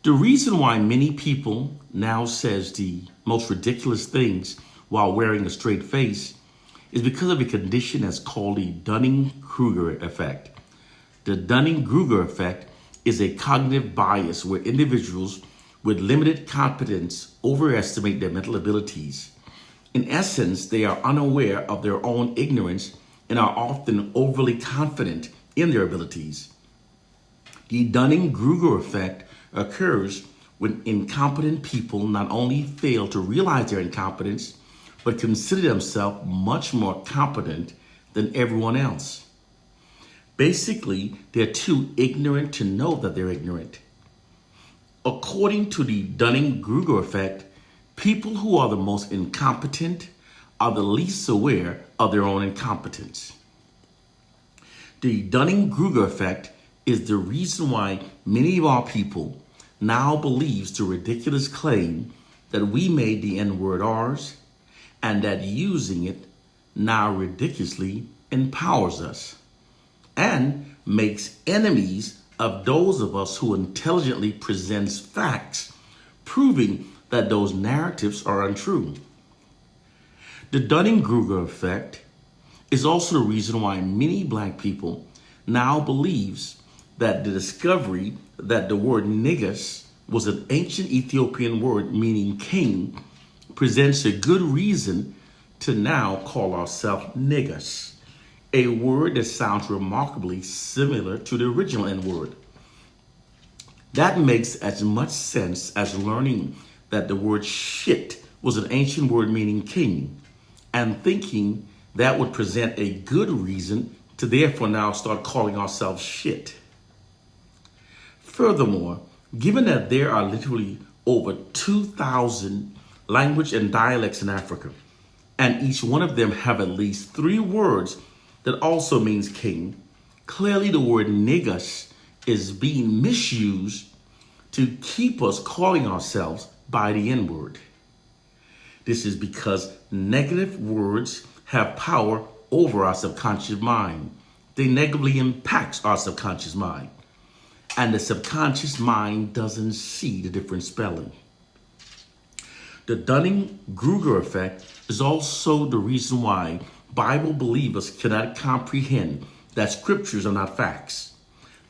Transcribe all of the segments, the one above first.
The reason why many people now says the most ridiculous things while wearing a straight face is because of a condition that's called the Dunning Kruger effect. The Dunning Kruger effect is a cognitive bias where individuals with limited competence overestimate their mental abilities. In essence, they are unaware of their own ignorance and are often overly confident in their abilities. The Dunning Kruger effect occurs when incompetent people not only fail to realize their incompetence, but consider themselves much more competent than everyone else. Basically, they're too ignorant to know that they're ignorant. According to the Dunning Kruger effect, people who are the most incompetent are the least aware of their own incompetence. The Dunning Kruger effect is the reason why many of our people now believes the ridiculous claim that we made the N-word ours and that using it now ridiculously empowers us and makes enemies of those of us who intelligently presents facts, proving that those narratives are untrue. The Dunning-Kruger effect is also the reason why many black people now believes that the discovery that the word niggas was an ancient Ethiopian word meaning king presents a good reason to now call ourselves niggas, a word that sounds remarkably similar to the original N-word. That makes as much sense as learning that the word shit was an ancient word meaning king, and thinking that would present a good reason to therefore now start calling ourselves shit. Furthermore, given that there are literally over 2,000 language and dialects in Africa, and each one of them have at least 3 words that also means king, clearly the word niggas is being misused to keep us calling ourselves by the N-word. This is because negative words have power over our subconscious mind. They negatively impact our subconscious mind. And the subconscious mind doesn't see the different spelling. The Dunning-Kruger effect is also the reason why Bible believers cannot comprehend that scriptures are not facts.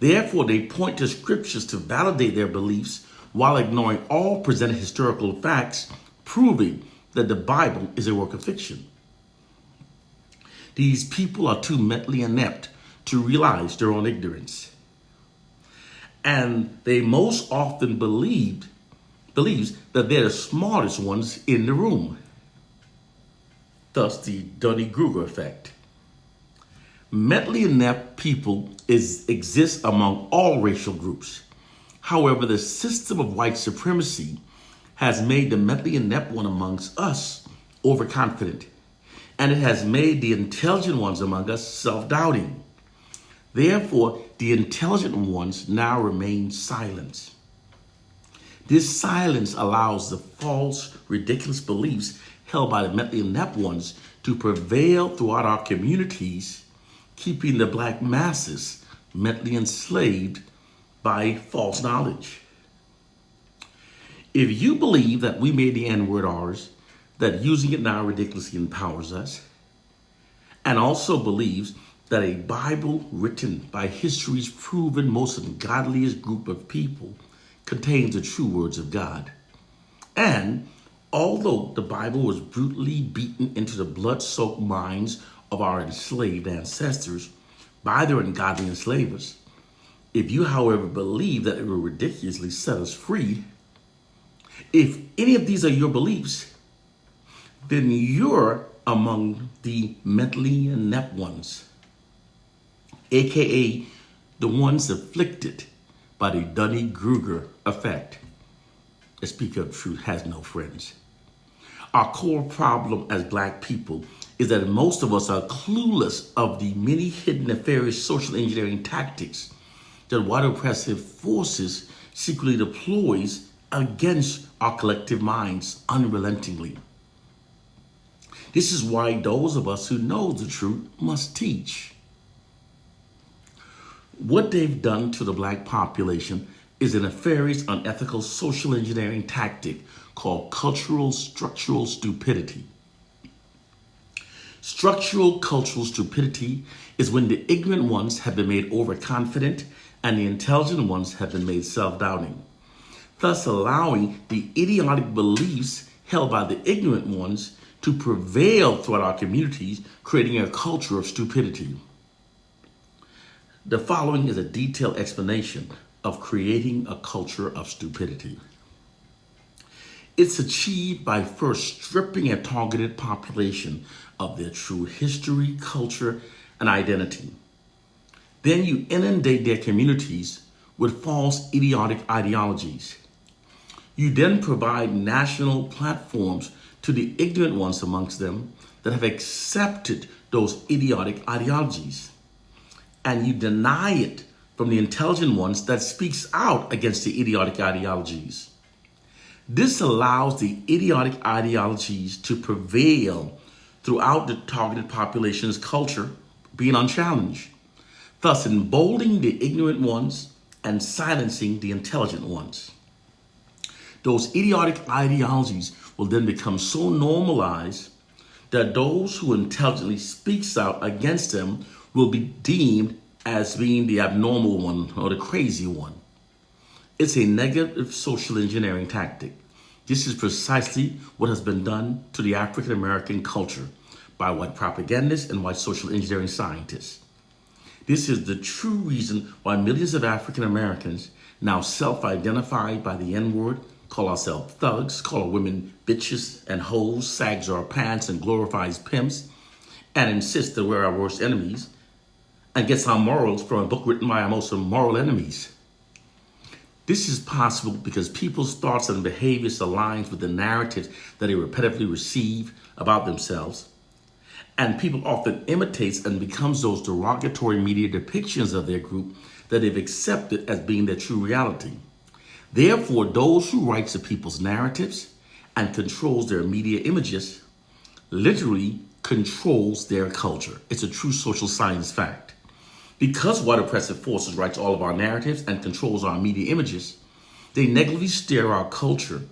Therefore, they point to scriptures to validate their beliefs while ignoring all presented historical facts, proving that the Bible is a work of fiction. These people are too mentally inept to realize their own ignorance. And they most often believes that they're the smartest ones in the room. Thus, the Dunning-Kruger effect. Mentally inept people exist among all racial groups. However, the system of white supremacy has made the mentally inept one amongst us overconfident, and it has made the intelligent ones among us self-doubting. Therefore, the intelligent ones now remain silent. This silence allows the false, ridiculous beliefs held by the mentally inept ones to prevail throughout our communities, keeping the black masses mentally enslaved by false knowledge. If you believe that we made the N-word ours, that using it now ridiculously empowers us, and also believes that a Bible written by history's proven most ungodliest group of people contains the true words of God. And although the Bible was brutally beaten into the blood-soaked minds of our enslaved ancestors by their ungodly enslavers, if you, however, believe that it will ridiculously set us free, if any of these are your beliefs, then you're among the mentally inept ones, aka the ones afflicted by the Dunning-Kruger effect. The speaker of truth has no friends. Our core problem as black people is that most of us are clueless of the many hidden nefarious social engineering tactics that white oppressive forces secretly deploys against our collective minds unrelentingly. This is why those of us who know the truth must teach. What they've done to the black population is a nefarious, unethical social engineering tactic called cultural structural stupidity. Structural cultural stupidity is when the ignorant ones have been made overconfident and the intelligent ones have been made self-doubting, thus allowing the idiotic beliefs held by the ignorant ones to prevail throughout our communities, creating a culture of stupidity. The following is a detailed explanation of creating a culture of stupidity. It's achieved by first stripping a targeted population of their true history, culture, and identity. Then you inundate their communities with false idiotic ideologies. You then provide national platforms to the ignorant ones amongst them that have accepted those idiotic ideologies. And you deny it from the intelligent ones that speaks out against the idiotic ideologies. This allows the idiotic ideologies to prevail throughout the targeted population's culture, being unchallenged, thus emboldening the ignorant ones and silencing the intelligent ones. Those idiotic ideologies will then become so normalized that those who intelligently speaks out against them will be deemed as being the abnormal one or the crazy one. It's a negative social engineering tactic. This is precisely what has been done to the African American culture by white propagandists and white social engineering scientists. This is the true reason why millions of African Americans now self-identify by the N-word, call ourselves thugs, call our women bitches and hoes, sags our pants and glorifies pimps, and insist that we're our worst enemies, and gets our morals from a book written by our most immoral enemies. This is possible because people's thoughts and behaviors align with the narratives that they repetitively receive about themselves, and people often imitate and becomes those derogatory media depictions of their group that they've accepted as being their true reality. Therefore, those who write to people's narratives and controls their media images literally controls their culture. It's a true social science fact. Because white oppressive forces writes all of our narratives and controls our media images, they negatively steer our culture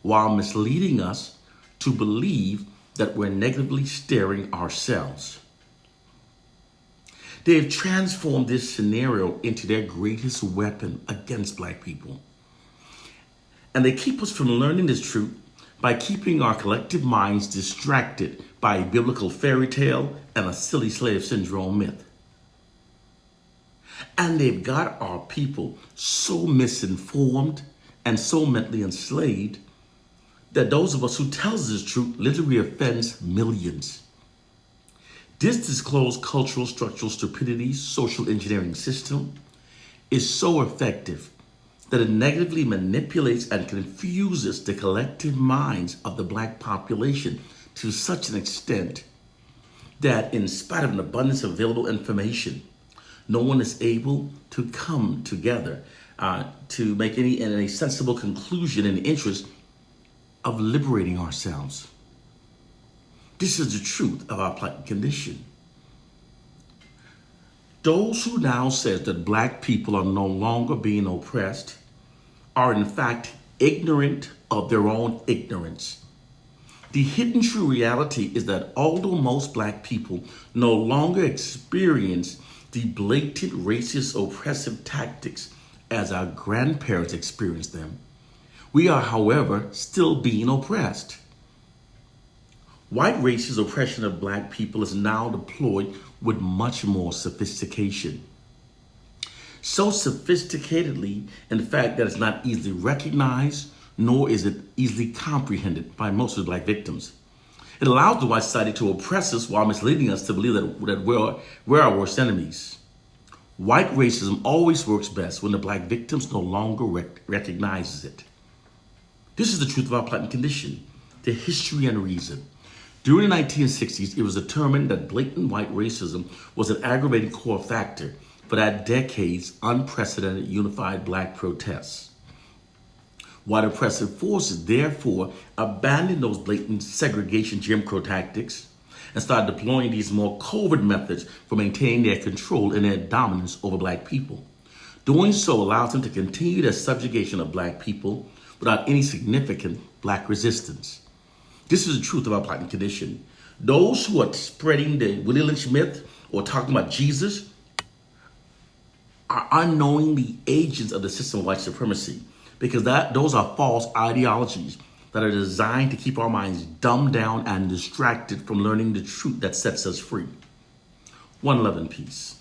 while misleading us to believe that we're negatively steering ourselves. They have transformed this scenario into their greatest weapon against Black people. And they keep us from learning this truth by keeping our collective minds distracted by a biblical fairy tale and a silly slave syndrome myth. And they've got our people so misinformed and so mentally enslaved that those of us who tells this truth literally offends millions. This disclosed cultural structural stupidity social engineering system is so effective that it negatively manipulates and confuses the collective minds of the Black population to such an extent that in spite of an abundance of available information, no one is able to come together to make any sensible conclusion in the interest of liberating ourselves. This is the truth of our plight condition. Those who now says that Black people are no longer being oppressed are in fact ignorant of their own ignorance. The hidden true reality is that although most Black people no longer experience the blatant racist oppressive tactics as our grandparents experienced them, we are, however, still being oppressed. White racist oppression of Black people is now deployed with much more sophistication. So sophisticatedly, in fact, that it's not easily recognized, nor is it easily comprehended by most of the Black victims. It allows the white society to oppress us while misleading us to believe that we're our worst enemies. White racism always works best when the Black victims no longer recognizes it. This is the truth of our plight and condition, the history and reason. During the 1960s, it was determined that blatant white racism was an aggravating core factor for that decade's unprecedented unified Black protests. White oppressive forces therefore abandoned those blatant segregation Jim Crow tactics and started deploying these more covert methods for maintaining their control and their dominance over Black people. Doing so allows them to continue their subjugation of black people without any significant black resistance. This is the truth about black condition. Those who are spreading the Willie Lynch myth or talking about Jesus are unknowingly agents of the system of white supremacy, because those are false ideologies that are designed to keep our minds dumbed down and distracted from learning the truth that sets us free. One love and peace.